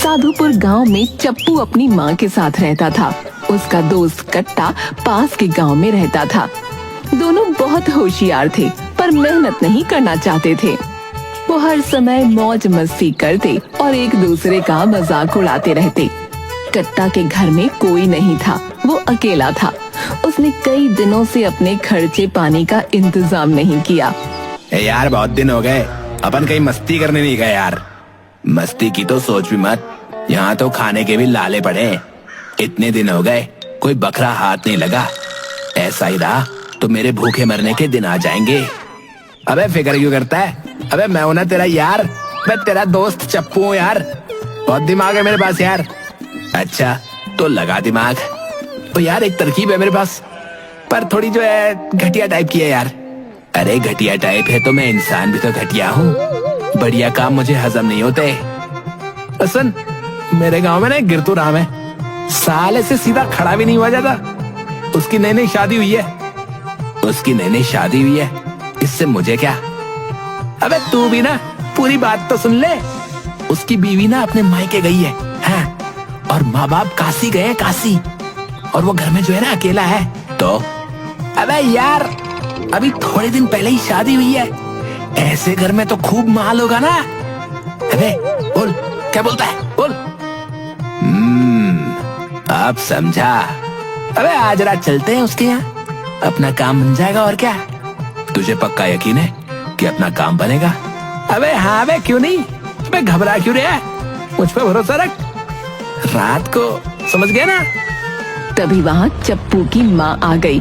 साधुपुर गांव में चप्पू अपनी माँ के साथ रहता था। उसका दोस्त कट्टा पास के गांव में रहता था। दोनों बहुत होशियार थे पर मेहनत नहीं करना चाहते थे। वो हर समय मौज मस्ती करते और एक दूसरे का मजाक उड़ाते रहते। कट्टा के घर में कोई नहीं था, वो अकेला था। उसने कई दिनों से अपने खर्चे पानी का इंतजाम नहीं किया। यार बहुत दिन हो गए अपन कहीं मस्ती करने नहीं गए यार। मस्ती की तो सोच भी मत, यहाँ तो खाने के भी लाले पड़े। इतने दिन हो गए कोई बकरा हाथ नहीं लगा। ऐसा ही रहा तो मेरे भूखे मरने के दिन आ जाएंगे। अबे फिक्र क्यों करता है? अबे मैं हूं ना तेरा यार, मैं तेरा दोस्त चप्पू हूँ यार। बहुत दिमाग है मेरे पास यार। अच्छा तो लगा दिमाग। तो यार एक तरकीब है मेरे पास, पर थोड़ी जो है घटिया टाइप की है यार। अरे घटिया टाइप है तो मैं इंसान भी तो घटिया हूँ। बढ़िया काम मुझे हजम नहीं होते। सुन, मेरे गांव में ना एक गिरतू राम है, साले से सीधा खड़ा भी नहीं हुआ जाता। उसकी नई नई शादी हुई है। इससे मुझे क्या? अबे तू भी ना पूरी बात तो सुन ले। उसकी बीवी ना अपने मायके गई है, हाँ? और माँ बाप काशी गए हैं, काशी। और वो घर में जो है ना अकेला है। तो अबे यार अभी थोड़े दिन पहले ही शादी हुई है। ऐसे घर में तो खूब माल होगा ना। अबे बोल, क्या बोलता है? बोल। अब समझा। अबे आज रात चलते हैं उसके यहाँ, अपना काम बन जाएगा। और क्या, तुझे पक्का यकीन है कि अपना काम बनेगा? अबे हाँ बे, क्यों नहीं? अबे घबरा क्यों रहा है? मुझ पे भरोसा रख। रात को समझ गया ना? तभी वहाँ चप्पू की माँ आ गई।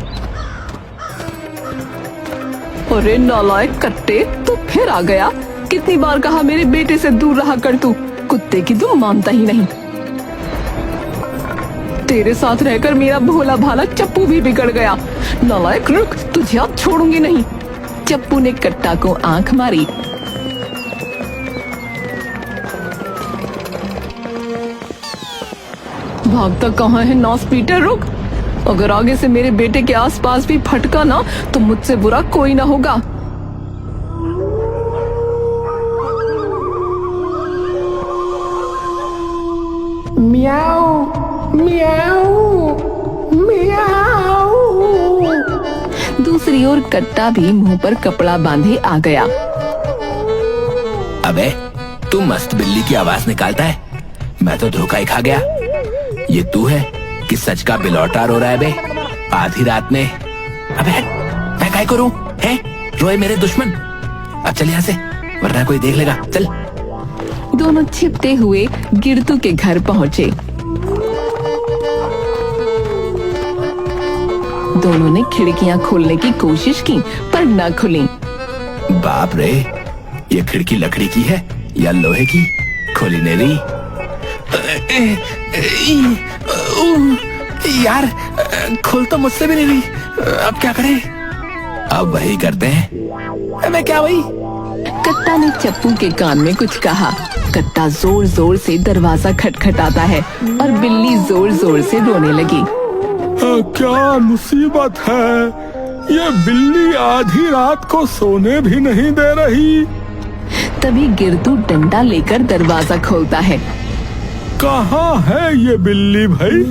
अरे नालायक कट्टे, तू फिर आ गया। कितनी बार कहा मेरे बेटे से दूर रहा कर तू। कुत्ते की तू मानता ही नहीं। तेरे साथ रहकर मेरा भोला भाला चप्पू भी बिगड़ गया। नालायक रुक, तुझे अब छोड़ूंगी नहीं। चप्पू ने कट्टा को आंख मारी। भागता कहाँ है नॉस पीटर? रुक, अगर आगे से मेरे बेटे के आसपास भी फटका ना तो मुझसे बुरा कोई ना होगा। मियाऊ मियाऊ मियाऊ। दूसरी ओर कट्टा भी मुंह पर कपड़ा बांधे आ गया। अबे तू मस्त बिल्ली की आवाज निकालता है, मैं तो धोखा ही खा गया। ये तू है कि सच का बिलौटा रो रहा है बे आधी रात में? अबे मैं काय करूं? है रोए मेरे दुश्मन। अब चल यहाँ से, वरना कोई देख लेगा। चल। दोनों छिपते हुए गिरतू के घर पहुँचे। दोनों ने खिड़कियां खोलने की कोशिश की पर न खुली। बाप रे, ये खिड़की लकड़ी की है या लोहे की? खोली नहीं रही। यार खोल तो मुझसे भी नहीं रही। अब क्या करें? अब वही करते हैं। मैं क्या वही? कट्टा ने चप्पू के कान में कुछ कहा। कट्टा जोर जोर से दरवाजा खटखटाता है और बिल्ली जोर जोर से रोने लगी। क्या मुसीबत है? ये बिल्ली आधी रात को सोने भी नहीं दे रही। तभी गिरतू डंडा लेकर दरवाजा खोलता है। कहाँ है ये बिल्ली भाई?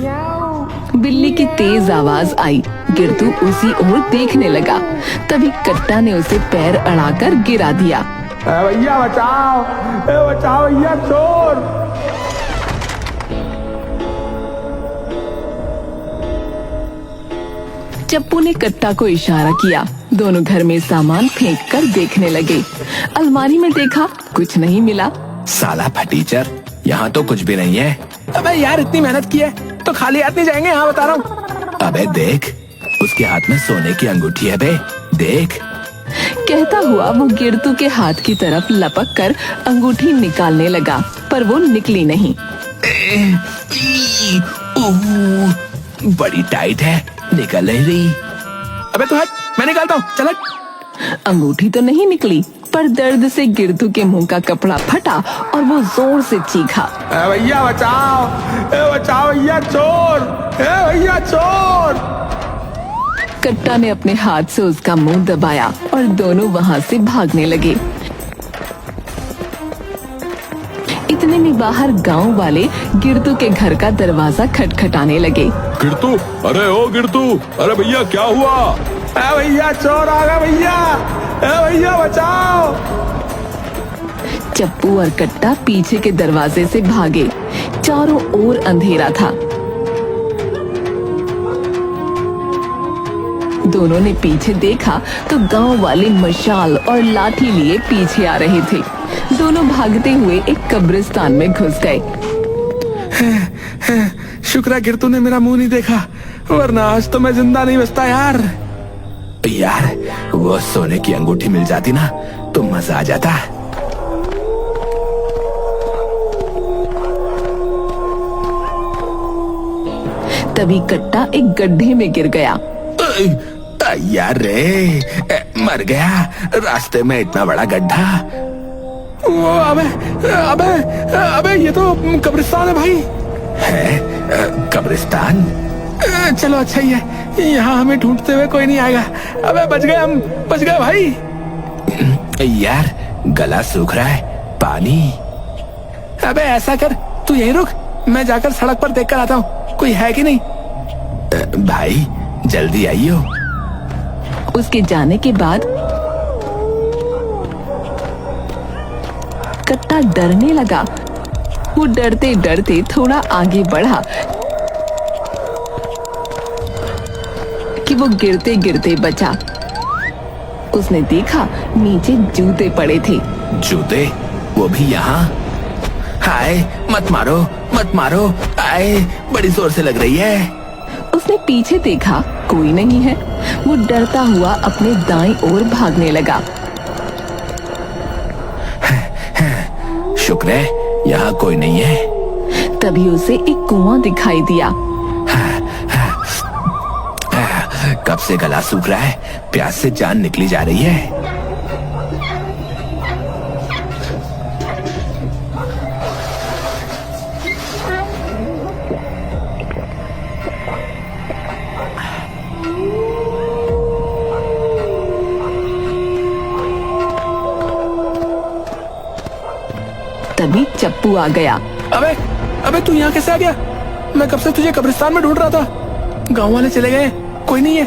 बिल्ली की तेज आवाज आई। गिरतू उसी ओर देखने लगा। तभी कट्टा ने उसे पैर अड़ाकर गिरा दिया। भैया बचाओ, बचाओ भैया, चोर। चप्पू ने कट्टा को इशारा किया। दोनों घर में सामान फेंक कर देखने लगे। अलमारी में देखा, कुछ नहीं मिला। साला फटीचर, यहाँ तो कुछ भी नहीं है। अबे यार इतनी मेहनत की है तो खाली हाथ नहीं जाएंगे, हाँ बता रहा हूँ। अबे देख, उसके हाथ में सोने की अंगूठी है बे, देख। कहता हुआ वो गिरतू के हाथ की तरफ लपक कर अंगूठी निकालने लगा, पर वो निकली नहीं। बड़ी टाइट है, निकल नहीं रही। अबे तू हट, मैं निकालता हूँ, चल हट। अंगूठी तो नहीं निकली, पर दर्द से गिरतू के मुंह का कपड़ा फटा और वो जोर से चीखा। भैया बचाओ, बचाओ भैया, चोर, भैया चोर। कट्टा ने अपने हाथ से उसका मुंह दबाया और दोनों वहाँ से भागने लगे। इतने इतने में बाहर गांव वाले गिरतू के घर का दरवाजा खटखटाने लगे। गिरतू, अरे ओ गिरतू, अरे भैया क्या हुआ? भैया चोर आ गया भैया, भैया बचाओ। चप्पू और कट्टा पीछे के दरवाजे से भागे। चारों ओर अंधेरा था। दोनों ने पीछे देखा तो गांव वाले मशाल और लाठी लिए पीछे आ रहे थे। दोनों भागते हुए एक कब्रिस्तान में घुस गए। शुक्र है गिरतू ने मेरा मुंह नहीं देखा, वरना आज तो मैं जिंदा नहीं बचता यार। यार वो सोने की अंगूठी मिल जाती ना तो मजा आ जाता। तभी कट्टा एक गड्ढे में गिर गया। यार रे, मर गया रास्ते में इतना बड़ा गड्ढा। अबे अबे अबे ये तो कब्रिस्तान है भाई। है कब्रिस्तान? चलो अच्छा ही है, यहाँ हमें ढूंढते हुए कोई नहीं आएगा। अबे बच गए हम, बच गए भाई। यार गला सूख रहा है, पानी। अबे ऐसा कर, तू यहीं रुक, मैं जाकर सड़क पर देख कर आता हूँ कोई है कि नहीं। भाई जल्दी आइयो। उसके जाने के बाद कट्टा डरने लगा। वो डरते डरते थोड़ा आगे बढ़ा कि वो गिरते गिरते बचा। उसने देखा नीचे जूते पड़े थे। जूते? वो भी यहाँ? हाय मत मारो मत मारो, आए बड़ी जोर से लग रही है। उसने पीछे देखा, कोई नहीं है। वो डरता हुआ अपने दाईं ओर भागने लगा। शुक्र है यहाँ कोई नहीं है। तभी उसे एक कुआं दिखाई दिया। कब से गला सूख रहा है, प्यास से जान निकली जा रही है। तभी चप्पू आ गया। अबे अबे तू यहाँ कैसे आ गया? मैं कब से तुझे कब्रिस्तान में ढूंढ रहा था। गांव वाले चले गए, कोई नहीं है।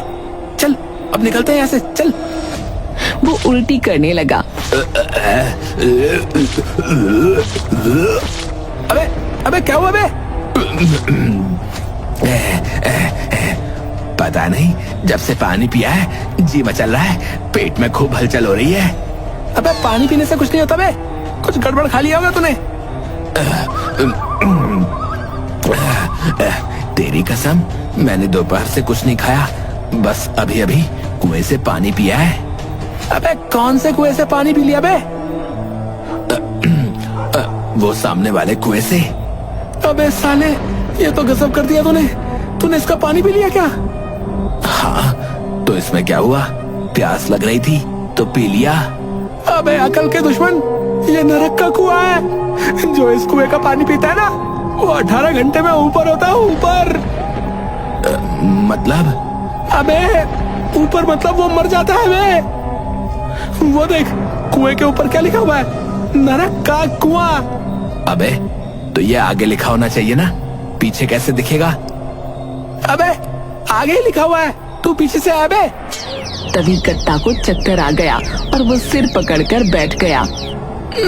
चल अब निकलते हैं यहाँ से, चल। वो उल्टी करने लगा। अबे अबे क्या हुआ बे? पता नहीं, जब से पानी पिया है जी मचल रहा है, पेट में खूब हलचल हो रही है। अबे पानी पीने से कुछ नहीं होता बे, कुछ गड़बड़ खा लिया होगा तूने। तेरी कसम, मैंने दोपहर से कुछ नहीं खाया, बस अभी अभी कुएं से पानी पिया है। अबे कौन से कुएं से पानी पी लिया बे? वो सामने वाले कुएं से। अबे साले, ये तो गजब कर दिया तूने। तूने इसका पानी पी लिया क्या? हाँ, तो इसमें क्या हुआ? प्यास लग रही थी तो पी लिया। अबे अकल के दुश्मन, ये नरक का कुआं है। जो इस कुएं का पानी पीता है ना, वो 18 घंटे में ऊपर होता है, ऊपर। मतलब? अबे ऊपर मतलब वो मर जाता है बे। वो देख, कुएं के ऊपर क्या लिखा हुआ है? नरक का कुआं। अबे तो ये आगे लिखा होना चाहिए ना, पीछे कैसे दिखेगा? अबे आगे ही लिखा हुआ है, तू पीछे से आ बे। तभी कट्टा को चक्कर आ गया और वो सिर पकड़कर बैठ गया।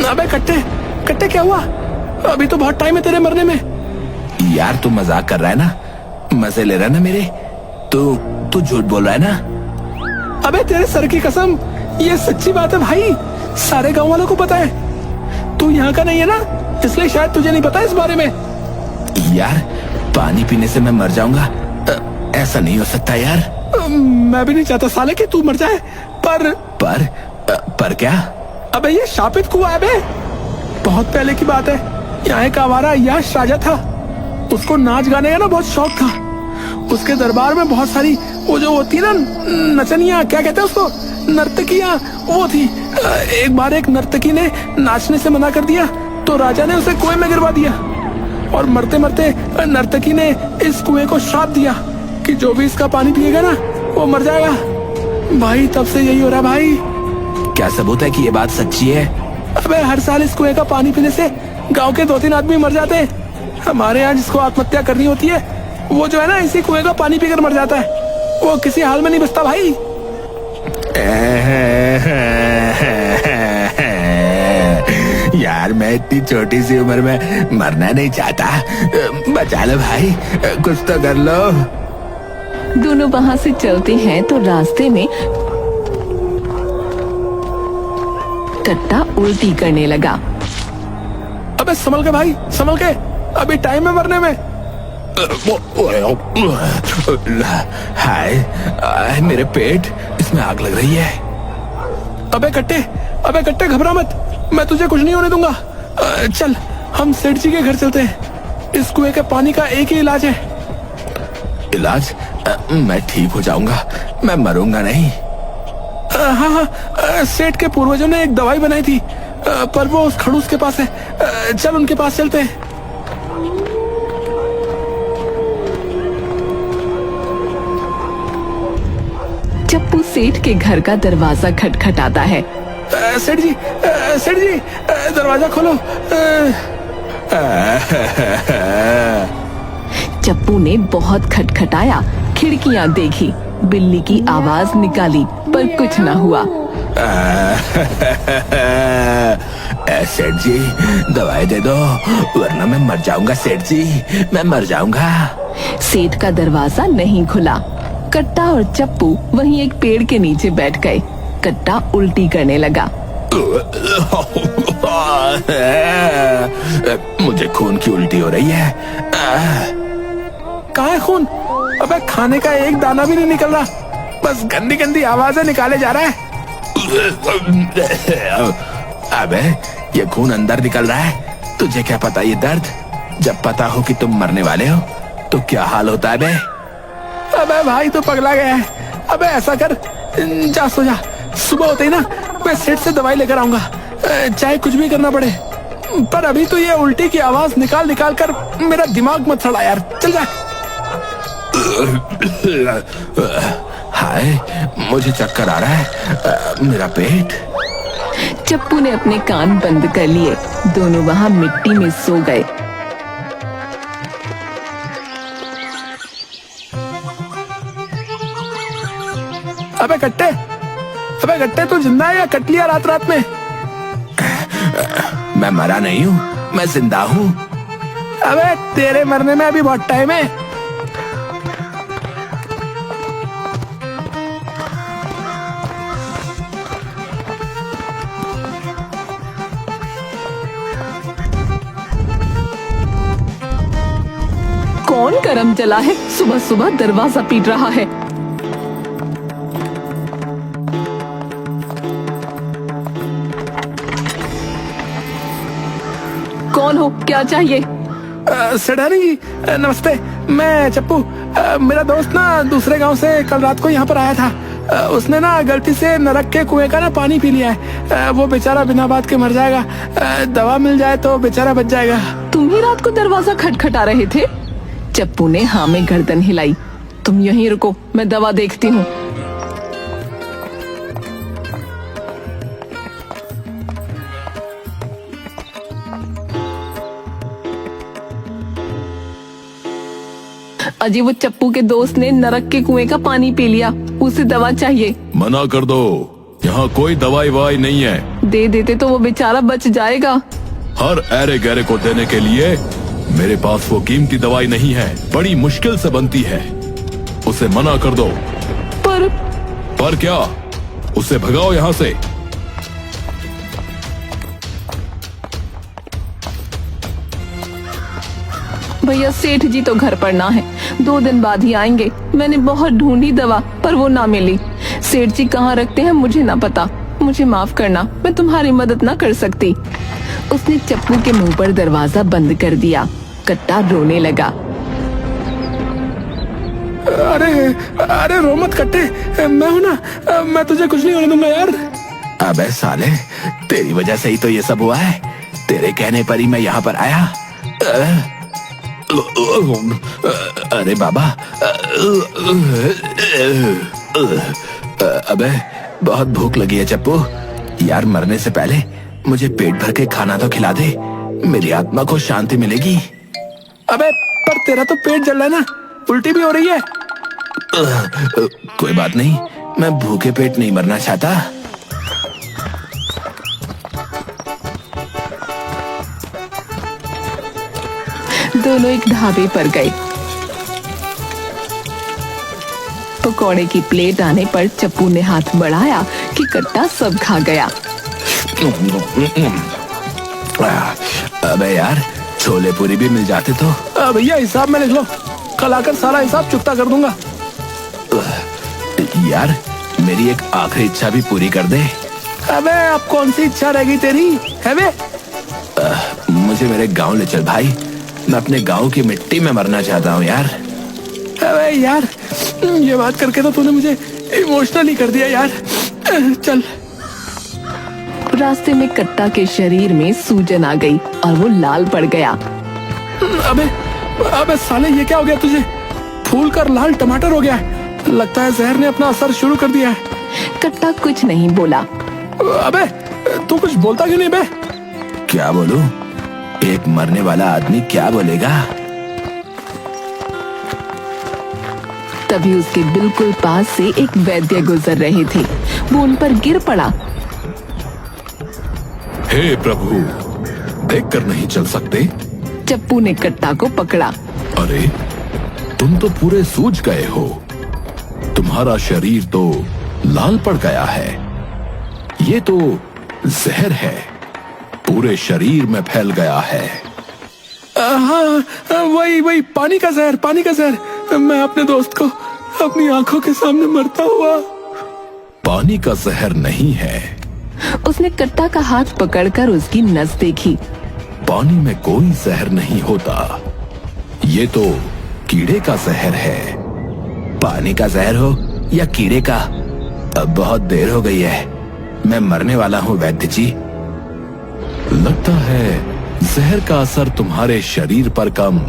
अबे कट्टे कट्टे क्या हुआ? अभी तो बहुत टाइम है तेरे मरने में। यार तू मजाक कर रहा है ना, मजे ले रहा है ना मेरे? तू झूठ बोल रहा है ना? अबे तेरे सर की कसम, ये सच्ची बात है भाई, सारे गांव वालों को पता है। तू यहाँ का नहीं है ना, इसलिए शायद तुझे नहीं पता इस बारे में। यार पानी पीने से मैं मर जाऊंगा, ऐसा नहीं हो सकता यार। मैं भी नहीं चाहता साले कि तू मर जाए, पर क्या? अबे ये शापित कुआं है बे। बहुत पहले की बात है, यहाँ एक आवारा यश राजा था। उसको नाच गाने का ना बहुत शौक था। उसके दरबार में बहुत सारी वो जो होती है ना नचनिया, क्या कहते हैं उसको, नर्तकियां, वो थी। एक बार एक नर्तकी ने नाचने से मना कर दिया तो राजा ने उसे कुएं में गिरवा दिया, और मरते मरते नर्तकी ने इस कुएं को श्राप दिया कि जो भी इसका पानी पिएगा ना वो मर जाएगा। भाई तब से यही हो रहा भाई। क्या सबूत है कि ये बात सच्ची है? अबे हर साल इस कुएं का पानी पीने से गांव के 2-3 आदमी मर जाते हैं। हमारे यहाँ जिसको आत्महत्या करनी होती है वो जो है ना इसी कुएं का पानी पीकर मर जाता है। वो किसी हाल में नहीं बचता भाई। यार मैं इतनी छोटी सी उम्र में मरना नहीं चाहता। बचा लो भाई, कुछ तो कर लो। दोनों वहाँ से चलते हैं तो रास्ते में कट्टा उल्टी करने लगा। अबे संभल के भाई, संभल के, अभी टाइम है मरने में। हाय मेरे पेट, इसमें आग लग रही है। अबे कट्टे घबरा मत, मैं तुझे कुछ नहीं होने दूंगा। चल हम सेठ जी के घर चलते हैं। इस कुएं के पानी का एक ही इलाज है। इलाज? मैं ठीक हो जाऊंगा, मैं मरूंगा नहीं। हाँ, सेठ के पूर्वजों ने एक दवाई बनाई थी, पर वो उस खड़ूस के पास है। चल उनके पास चलते हैं। चप्पू सेठ के घर का दरवाजा खटखटाता है। सेठ जी, दरवाजा खोलो। चप्पू ने बहुत खटखटाया, खिड़कियां देखी, बिल्ली की आवाज निकाली, पर कुछ न हुआ। सेठ जी दवाई दे दो, वरना मैं मर जाऊंगा। सेठ जी मैं मर जाऊंगा। सेठ का दरवाजा नहीं खुला। कट्टा और चप्पू वहीं एक पेड़ के नीचे बैठ गए। कट्टा उल्टी करने लगा। मुझे खून की उल्टी हो रही है। कहाँ है खून? अबे खाने का एक दाना भी नहीं निकल रहा, बस गंदी गंदी आवाजें निकाले जा रहा है। अबे ये खून अंदर निकल रहा है, तुझे क्या पता ये दर्द? जब पता हो कि तुम मरने वाले हो तो क्या हाल होता है बे? अबे भाई तो पगला गया है। अबे ऐसा कर, जा सो जा, सुबह होते ही ना मैं सेठ से दवाई लेकर आऊंगा, चाहे कुछ भी करना पड़े। पर अभी तो ये उल्टी की आवाज निकाल निकाल कर मेरा दिमाग मत सड़ा यार। चल जा। हाय मुझे चक्कर आ रहा है, मेरा पेट। चप्पू ने अपने कान बंद कर लिए। दोनों वहाँ मिट्टी में सो गए। अबे कट्टे तू जिंदा है या कट लिया रात रात में? मैं मरा नहीं हूँ, मैं जिंदा हूँ। अबे तेरे मरने में अभी बहुत टाइम है। कौन करम जला है, सुबह सुबह दरवाजा पीट रहा है। कौन हो, क्या चाहिए? सेठानी जी नमस्ते, मैं चप्पू। मेरा दोस्त ना दूसरे गांव से कल रात को यहाँ पर आया था। उसने ना गलती से नरक के कुएं का ना पानी पी लिया है। वो बेचारा बिना बात के मर जाएगा। दवा मिल जाए तो बेचारा बच जाएगा। तुम ही रात को दरवाजा खटखटा रहे थे? चप्पू ने हाँ में गर्दन हिलाई। तुम यहीं रुको, मैं दवा देखती हूँ। अजी वो चप्पू के दोस्त ने नरक के कुएं का पानी पी लिया, उसे दवा चाहिए। मना कर दो, यहाँ कोई दवाई ववाई नहीं है। दे देते तो वो बेचारा बच जाएगा। हर ऐरे गहरे को देने के लिए मेरे पास वो कीमती दवाई नहीं है, बड़ी मुश्किल से बनती है। उसे मना कर दो। पर क्या? उसे भगाओ यहाँ से। भैया सेठ जी तो घर पर ना है, 2 दिन बाद ही आएंगे। मैंने बहुत ढूंढी दवा, पर वो ना मिली। सेठ जी कहाँ रखते हैं मुझे ना पता। मुझे माफ करना, मैं तुम्हारी मदद ना कर सकती। उसने चप्पू के मुंह पर दरवाजा बंद कर दिया। कट्टा रोने लगा। अरे रो मत कट्टे, मैं हूं ना, मैं तुझे कुछ नहीं होने दूंगा यार। अबे साले, तेरी वजह से ही तो ये सब हुआ है। तेरे कहने पर ही मैं यहाँ पर आया। अरे बाबा, अबे बहुत भूख लगी है चप्पू। यार मरने से पहले मुझे पेट भर के खाना तो खिला दे, मेरी आत्मा को शांति मिलेगी। अबे पर तेरा तो पेट जल रहा है ना, उल्टी भी हो रही है। कोई बात नहीं, मैं भूखे पेट नहीं मरना चाहता। दोनों एक ढाबे पर गए। पकौड़े की प्लेट आने पर चप्पू ने हाथ बढ़ाया कि कट्टा सब खा गया। अबे यार, छोले पूरी भी मिल जाते तो। भैया हिसाब में लिख लो, कल आकर सारा हिसाब चुकता कर दूंगा। यार मेरी एक आखिरी इच्छा भी पूरी कर दे। अबे अब कौन सी इच्छा रह गई तेरी है बे? मुझे मेरे गांव ले चल भाई, मैं अपने गांव की मिट्टी में मरना चाहता हूँ यार। अबे यार ये बात करके तो तूने मुझे इमोशनल ही कर दिया यार। चल। रास्ते में कट्टा के शरीर में सूजन आ गई और वो लाल पड़ गया। अबे अबे साले ये क्या हो गया तुझे? फूल कर लाल टमाटर हो गया है। लगता है जहर ने अपना असर शुरू कर दिया है। कट्टा कुछ नहीं बोला। अबे तू कुछ बोलता क्यों नहीं बे? क्या बोलूं? एक मरने वाला आदमी क्या बोलेगा? तभी उसके बिल्कुल पास से एक वैद्य गुजर रहे थे। वो उन पर गिर पड़ा। हे प्रभु, देखकर नहीं चल सकते? चप्पू ने कट्टा को पकड़ा। अरे तुम तो पूरे सूज गए हो, तुम्हारा शरीर तो लाल पड़ गया है। ये तो जहर है, पूरे शरीर में फैल गया है। हाँ वही पानी का जहर, पानी का जहर। मैं अपने दोस्त को अपनी आंखों के सामने मरता हुआ। पानी का जहर नहीं है। उसने कट्टा का हाथ पकड़कर उसकी नस देखी। पानी में कोई जहर नहीं होता, ये तो कीड़े का जहर है। पानी का जहर हो या कीड़े का, अब बहुत देर हो गई है, मैं मरने वाला हूँ वैद्य जी। लगता है जहर का असर तुम्हारे शरीर पर कम,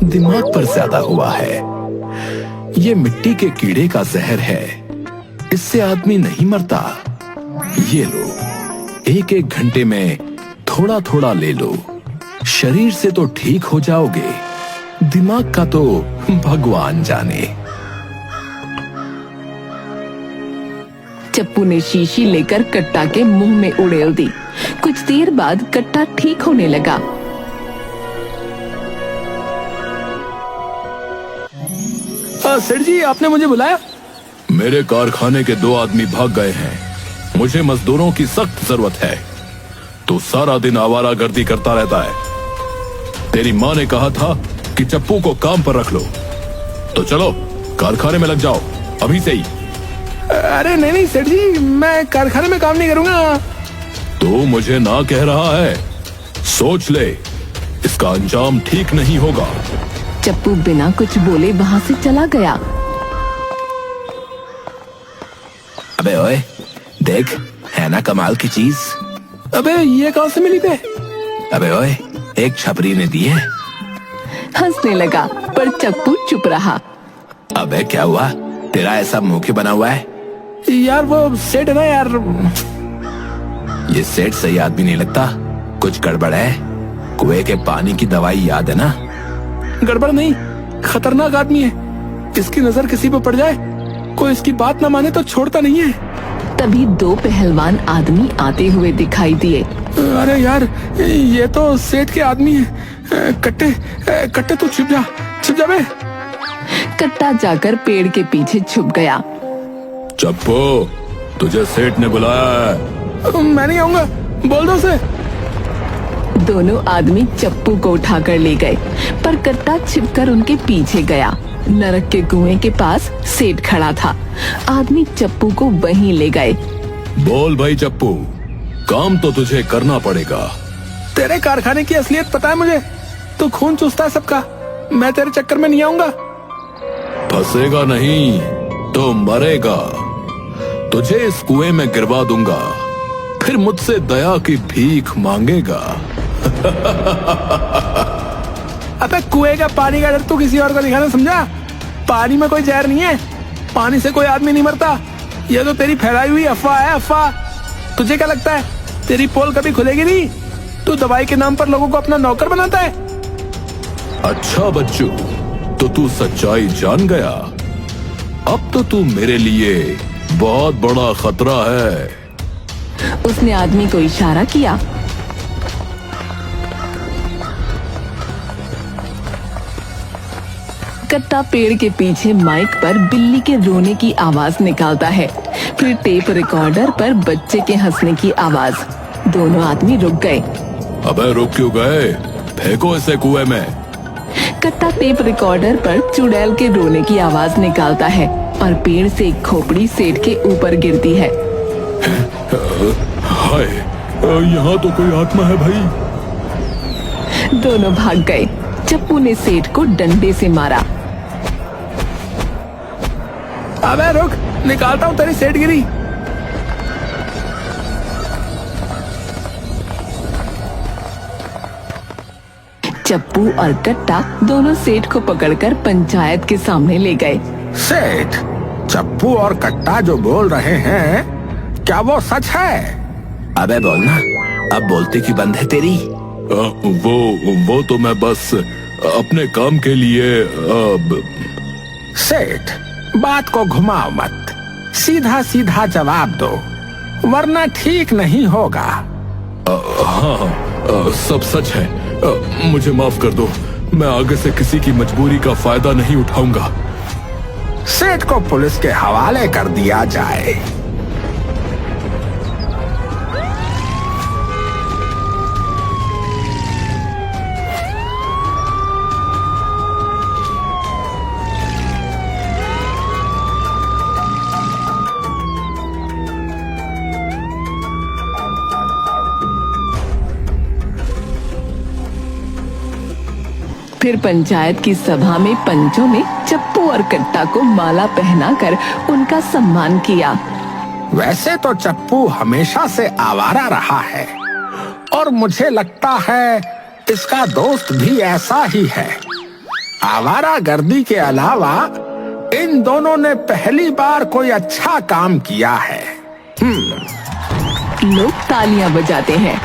दिमाग पर ज्यादा हुआ है। ये मिट्टी के कीड़े का जहर है, इससे आदमी नहीं मरता। ये लो, एक एक घंटे में थोड़ा थोड़ा ले लो, शरीर से तो ठीक हो जाओगे, दिमाग का तो भगवान जाने। चप्पू ने शीशी लेकर कट्टा के मुंह में उड़ेल दी। कुछ देर बाद कट्टा ठीक होने लगा। सेठ जी आपने मुझे बुलाया? मेरे कारखाने के 2 आदमी भाग गए हैं, मुझे मजदूरों की सख्त जरूरत है। तू सारा दिन आवारागर्दी करता रहता है। तेरी माँ ने कहा था कि चप्पू को काम पर रख लो, तो चलो कारखाने में लग जाओ अभी से ही। अरे नहीं सेठ जी, मैं कारखाने में काम नहीं करूंगा। तो मुझे ना कह रहा है? सोच ले, इसका अंजाम ठीक नहीं होगा। चप्पू बिना कुछ बोले वहां से चला गया। अबे ओए, देख, है ना कमाल की चीज। अबे ये कहां से मिली बे? अबे ओए, एक छपरी ने दी है। हंसने लगा पर चप्पू चुप रहा। अबे क्या हुआ, तेरा ऐसा मुंह क्यों बना हुआ है? यार वो सेठ है ना यार। ये सेठ सही आदमी नहीं लगता, कुछ गड़बड़ है। कुएं के पानी की दवाई याद है ना? गड़बड़ नहीं, खतरनाक आदमी है। इसकी नजर किसी पे पड़ जाए, कोई इसकी बात ना माने तो छोड़ता नहीं है। तभी 2 पहलवान आदमी आते हुए दिखाई दिए। अरे यार ये तो सेठ के आदमी है। कट्टे तू छुप जा बे। कट्टा जाकर पेड़ के पीछे छुप गया। चप्पू, तुझे सेठ ने बुलाया है। मैं नहीं आऊंगा, बोल दो उसे। दोनों आदमी चप्पू को उठाकर ले गए, पर कट्टा छिपकर उनके पीछे गया। नरक के कुएं के पास सेठ खड़ा था। आदमी चप्पू को वहीं ले गए। बोल भाई चप्पू, काम तो तुझे करना पड़ेगा। तेरे कारखाने की असलियत पता है मुझे, तू खून चूसता है सबका। मैं तेरे चक्कर में नहीं आऊंगा। फंसेगा नहीं तो मरेगा। तुझे इस कुएं में गिरवा दूंगा, फिर मुझसे दया की भीख मांगेगा। अबे कुएं का पानी का डर तू किसी और को दिखाना समझा? पानी में कोई जहर नहीं है, पानी से कोई आदमी नहीं मरता। ये तो तेरी फैलाई हुई अफवाह है, अफवाह। तुझे क्या लगता है तेरी पोल कभी खुलेगी नहीं? तू दवाई के नाम पर लोगों को अपना नौकर बनाता है। अच्छा बच्चू, तो तू सच्चाई जान गया। अब तो तू मेरे लिए बहुत बड़ा खतरा है। उसने आदमी को इशारा किया। कट्टा पेड़ के पीछे माइक पर बिल्ली के रोने की आवाज निकालता है, फिर टेप रिकॉर्डर पर बच्चे के हंसने की आवाज। दोनों आदमी रुक गए। अबे रुक क्यों गए? फेंको इसे कुएं में। कट्टा टेप रिकॉर्डर पर चुड़ैल के रोने की आवाज निकालता है और पेड़ से एक खोपड़ी सेठ के ऊपर गिरती है। हाय, यहाँ तो कोई आत्मा है भाई। दोनों भाग गए। चप्पू ने सेठ को डंडे से मारा। अबे रुक, निकालता हूँ तेरी सेठगिरी। चप्पू और कट्टा दोनों सेठ को पकड़कर पंचायत के सामने ले गए। सेठ, चप्पू और कट्टा जो बोल रहे हैं, क्या वो सच है? अबे बोलना, अब बोलते की बंद है तेरी। वो तो मैं बस अपने काम के लिए सेठ, बात को घुमाओ मत, सीधा सीधा जवाब दो, वरना ठीक नहीं होगा। हाँ, सब सच है। मुझे माफ कर दो, मैं आगे से किसी की मजबूरी का फायदा नहीं उठाऊंगा। सेठ को पुलिस के हवाले कर दिया जाए। फिर पंचायत की सभा में पंचों ने चप्पू और कट्टा को माला पहनाकर उनका सम्मान किया। वैसे तो चप्पू हमेशा से आवारा रहा है और मुझे लगता है इसका दोस्त भी ऐसा ही है। आवारा गर्दी के अलावा इन दोनों ने पहली बार कोई अच्छा काम किया है। लोग तालियां बजाते हैं।